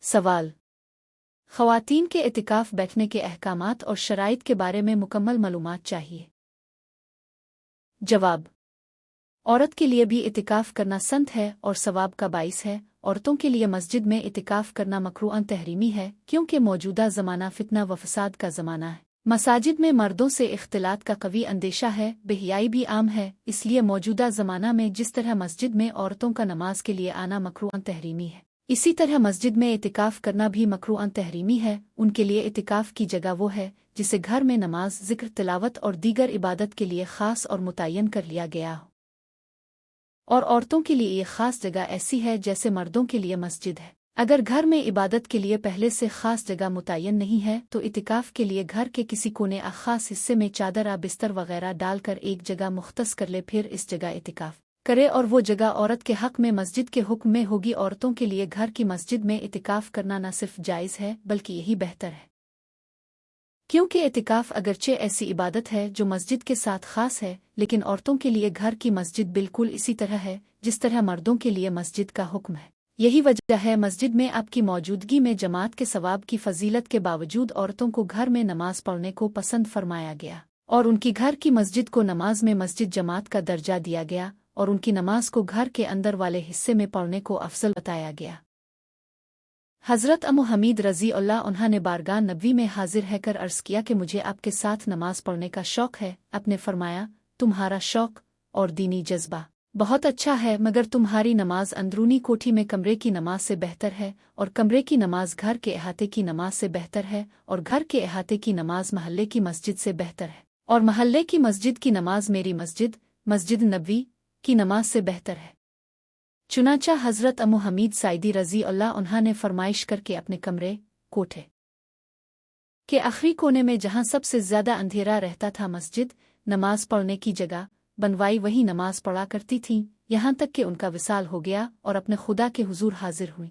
सवाल। ख़वातीन के इतिकाफ़ बैठने के अहकामात और शराइत के बारे में मुकम्मल मालूमात चाहिए। जवाब। औरत के लिए भी इतिकाफ़ करना संत है और सवाब का बाइस है। औरतों के लिए मस्जिद में इतिकाफ़ करना मकरूअन तहरीमी है, क्योंकि मौजूदा ज़माना फितना व फसाद का ज़माना है। मसाजिद में मर्दों से इख्तिलात का कवी अंदेशा है, बेहयाई भी आम है। इसलिए मौजूदा ज़माना में जिस तरह मस्जिद में औरतों का नमाज के लिए आना मकरूअन तहरीमी है, इसी तरह मस्जिद में इतिकाफ़ करना भी मकरूअन तहरीमी है। उनके लिए इतिकाफ़ की जगह वो है जिसे घर में नमाज, ज़िक्र, तिलावत और दीगर इबादत के लिए ख़ास और मुतय्यन कर लिया गया हो। और औरतों के लिए ये ख़ास जगह ऐसी है जैसे मर्दों के लिए मस्जिद है। अगर घर में इबादत के लिए पहले से ख़ास जगह मुतय्यन नहीं है तो इतिकाफ़ के लिए घर के किसी कोने ख़ास हिस्से में चादर या बिस्तर वगैरह डालकर एक जगह मुख्तस कर ले, फिर इस जगह इतिकाफ़ करे। और वो जगह औरत के हक़ में मस्जिद के हुक्म में होगी। औरतों के लिए घर की मस्जिद में इतिकाफ़ करना न सिर्फ जायज़ है बल्कि यही बेहतर है, क्योंकि इतिकाफ़ अगरचे ऐसी इबादत है जो मस्जिद के साथ ख़ास है, लेकिन औरतों के लिए घर की मस्जिद बिल्कुल इसी तरह है जिस तरह मर्दों के लिए मस्जिद का हुक्म है। यही वजह है मस्जिद में आपकी मौजूदगी में जमात के सवाब की फजीलत के बावजूद औरतों को घर में नमाज पढ़ने को पसंद फरमाया गया और उनकी घर की मस्जिद को नमाज में मस्जिद जमात का दर्जा दिया गया और उनकी नमाज को घर के अंदर वाले हिस्से में पढ़ने को अफजल बताया गया। हज़रत अम्मू हमीद रज़ी अल्लाह अन्हा ने बारगाह नबवी में हाजिर है कर अर्ज़ किया कि मुझे आपके साथ नमाज पढ़ने का शौक़ है। आपने फरमाया, तुम्हारा शौक़ और दीनी जज्बा बहुत अच्छा है, मगर तुम्हारी नमाज अंदरूनी कोठी में कमरे की नमाज से बेहतर है और कमरे की नमाज घर के अहाते की नमाज से बेहतर है और घर के अहाते की नमाज महल्ले की मस्जिद से बेहतर है और महल्ले की मस्जिद की नमाज मेरी मस्जिद, मस्जिद नबवी की नमाज से बेहतर है। चुनांचा हज़रत अम्मू हमीद साइदी रज़ी अल्लाह अन्हा ने फरमाइश करके अपने कमरे, कोठे के आखिरी कोने में जहाँ सबसे ज़्यादा अंधेरा रहता था मस्जिद, नमाज पढ़ने की जगह बनवाई, वही नमाज पढ़ा करती थीं, यहाँ तक कि उनका विसाल हो गया और अपने खुदा के हुजूर हाजिर हुई।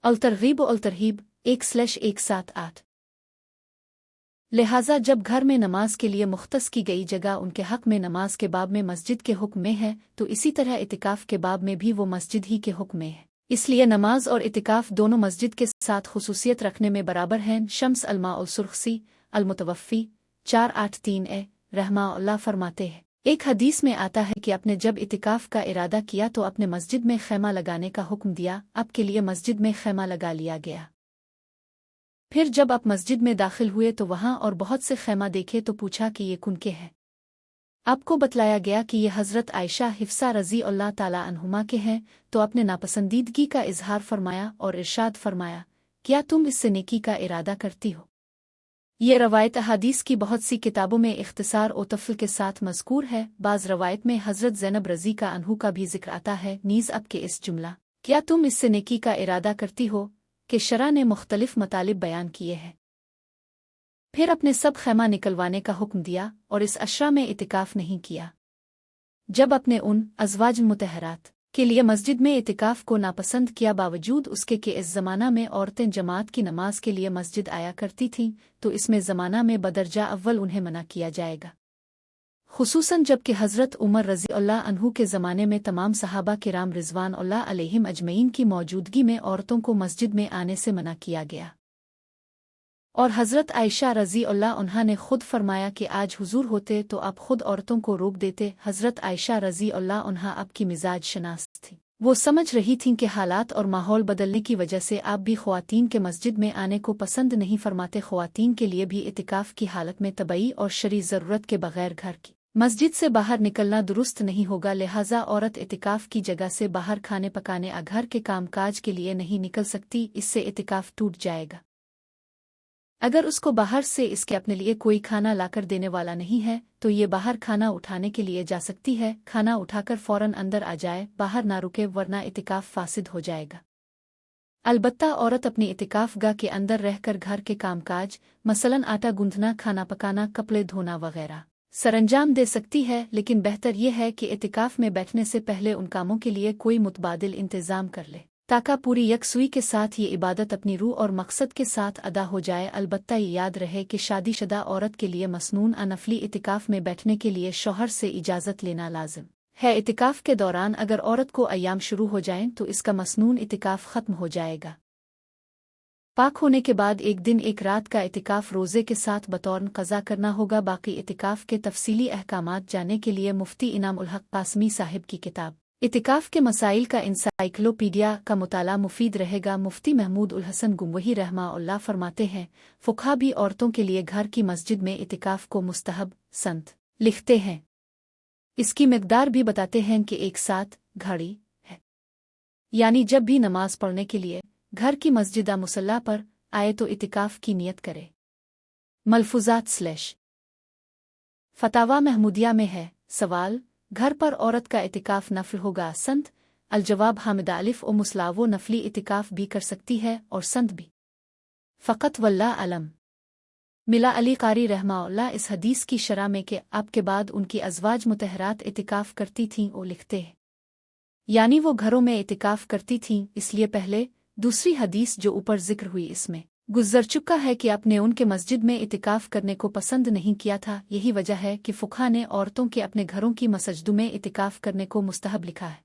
अल-तरगीब अल-तरहीब 1/178। लिहाजा जब घर में नमाज के लिए मुख्तस की गई जगह उनके हक़ में नमाज के बाब में मस्जिद के हुक्म में है, तो इसी तरह इतिकाफ़ के बाब में भी वो मस्जिद ही के हुक्म में है। इसलिए नमाज और इतिकाफ़ दोनों मस्जिद के साथ खुसूसियत रखने में बराबर हैं। शम्स अल-सुर्ख़सी अल-मुतवफ़्फ़ी 483 रहमा फरमाते हैं, एक हदीस में आता है कि आपने जब इतिकाफ़ का इरादा किया तो अपने मस्जिद में खैमा लगाने का हुक्म दिया। आपके लिए मस्जिद में खैमा लगा लिया गया। फिर जब आप मस्जिद में दाखिल हुए तो वहाँ और बहुत से खैमा देखे तो पूछा कि ये कुन के हैं। आपको बतलाया गया कि ये हज़रत आयशा हिफ्सा रज़ी अल्लाह ताला अन्हुमा के हैं। तो आपने नापसंदीदगी का इजहार फरमाया और इरशाद फरमाया, क्या तुम इससे नेकी का इरादा करती हो? ये रवायत अहादीस की बहुत सी किताबों में इख्तिसार और तफ़्ल के साथ मज़कूर है। बाज़ रवायत में हज़रत ज़ैनब रज़ी का अन्हु का भी जिक्र आता है। नीज़ अब के इस जुमला क्या तुम इससे नेकी का इरादा करती हो कि शरा ने मुख्तलिफ मतालिब बयान किए हैं। फिर अपने सब खैमा निकलवाने का हुक्म दिया और इस अशरा में इतिकाफ़ नहीं किया। जब अपने उन अज़वाज मुतहरात के लिए मस्जिद में इतिकाफ़ को नापसंद किया, बावजूद उसके कि इस ज़माना में औरतें जमात की नमाज के लिए मस्जिद आया करती थीं, तो इसमें ज़माना में बदरजा अव्वल उन्हें मना किया जाएगा। खुसूसन जबकि हज़रत उमर रज़ी अल्लाह अन्हु के ज़माने में तमाम सहाबा किराम रिज़वान अल्लाह अलैहिम अजमईन की मौजूदगी में औरतों को मस्जिद में आने से मना किया गया। और हज़रत आयशा रज़ी अल्लाह अन्हा ने खुद फरमाया कि आज हुजूर होते तो आप खुद औरतों को रोक देते। हज़रत आयशा रज़ी अल्लाह अन्हा आपकी मिजाज शनास थी। वो समझ रही थीं कि हालात और माहौल बदलने की वजह से आप भी ख़वातीन के मस्जिद में आने को पसंद नहीं फरमाते। ख़वातीन के लिए भी इतिकाफ़ की हालत में तबई और शरई ज़रूरत के बग़ैर घर की मस्जिद से बाहर निकलना दुरुस्त नहीं होगा। लिहाजा औरत इतिकाफ़ की जगह से बाहर खाने पकाने या घर के कामकाज के लिए नहीं निकल सकती, इससे इतिकाफ़ टूट जाएगा। अगर उसको बाहर से इसके अपने लिए कोई खाना लाकर देने वाला नहीं है तो ये बाहर खाना उठाने के लिए जा सकती है। खाना उठाकर फ़ौरन अंदर आ जाए, बाहर ना रुके, वरना इतिकाफ़ फासिद हो जाएगा। अलबत्ता औरत अपनी इतिकाफ़ गाह के अंदर रहकर घर के कामकाज मसलन आटा गूंथना, खाना पकाना, कपड़े धोना वगैरह सरंजाम दे सकती है, लेकिन बेहतर यह है कि इतिकाफ़ में बैठने से पहले उन कामों के लिए कोई मुतबादिल इंतज़ाम कर ले ताकि पूरी यकसुई के साथ ये इबादत अपनी रूह और मकसद के साथ अदा हो जाए। अलबत्ता ये याद रहे कि शादीशुदा औरत के लिए मसनून नफली इतिकाफ़ में बैठने के लिए शौहर से इजाज़त लेना लाजिम है। इतिकाफ़ के दौरान अगर औरत को अय्याम शुरू हो जाएं तो इसका मसनून इतिकाफ़ ख़त्म हो जाएगा। पाक होने के बाद एक दिन एक रात का इतिकाफ रोज़े के साथ बतौर क़ज़ा करना होगा। बाकी इतिकाफ के तफसीली अहकामात जानने के लिए मुफ्ती इनाम उल हक कासमी साहिब की किताब इतिकाफ के मसाइल का इंसाइक्लोपीडिया का मुताला मुफीद रहेगा। मुफ्ती महमूद उल हसन गुमवही रहमाउल्लाह फरमाते हैं, फ़ुक़हा भी औरतों के लिए घर की मस्जिद में इतिकाफ को मुस्तहब संत लिखते हैं। इसकी मिक़दार भी बताते हैं कि एक साथ घड़ी है, यानी जब भी नमाज पढ़ने के लिए घर की मस्जिद या मुसल्ला पर आए तो इतिकाफ की नियत करे। मलफूज़ात फतावा महमूदिया में है। सवाल, घर पर औरत का इतिकाफ नफल होगा? संत अल-जवाब, हामिदा अलिफ ओ मुसलावो नफली इतिकाफ भी कर सकती है और संत भी। फ़क़त वल्लाह अलम। मिला अली कारी रहमाउल्लाह इस हदीस की शरह में कि अब के बाद उनकी अज़वाज मुतहरात इतिकाफ करती थीं और लिखते हैं, यानी वो घरों में इतिकाफ करती थीं। इसलिए पहले दूसरी हदीस जो ऊपर जिक्र हुई इसमें गुज़र चुका है कि आपने उनके मस्जिद में इतिकाफ करने को पसंद नहीं किया था। यही वजह है कि फ़ुक़हा ने औरतों के अपने घरों की मसजिदों में इतिकाफ करने को मुस्तहब लिखा है।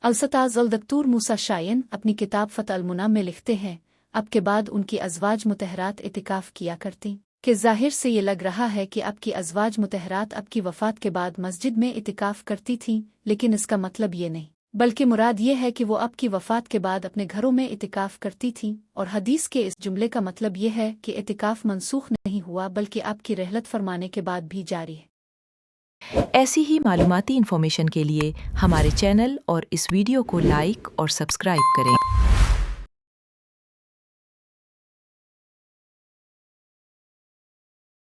अलसताज़ अल-दक्तूर मूसा शायन अपनी किताब फ़त अल-मुना में लिखते हैं, अब के बाद उनकी अज़वाज मुतहरात इतिकाफ किया करती कि ज़ाहिर से ये लग रहा है कि अब की अज़वाज मुतहरात अब की वफ़ात के बाद मस्जिद में इतिकाफ करती थीं, लेकिन इसका मतलब ये नहीं, बल्कि मुराद ये है कि वो अब की वफ़ात के बाद अपने घरों में इतिकाफ करती थीं। और हदीस के इस जुमले का मतलब ये है कि इतिकाफ मनसूख नहीं हुआ, बल्कि अब की रहलत फरमाने के बाद भी जारी है। ऐसी ही मालूमाती इन्फॉर्मेशन के लिए हमारे चैनल और इस वीडियो को लाइक और सब्सक्राइब करें।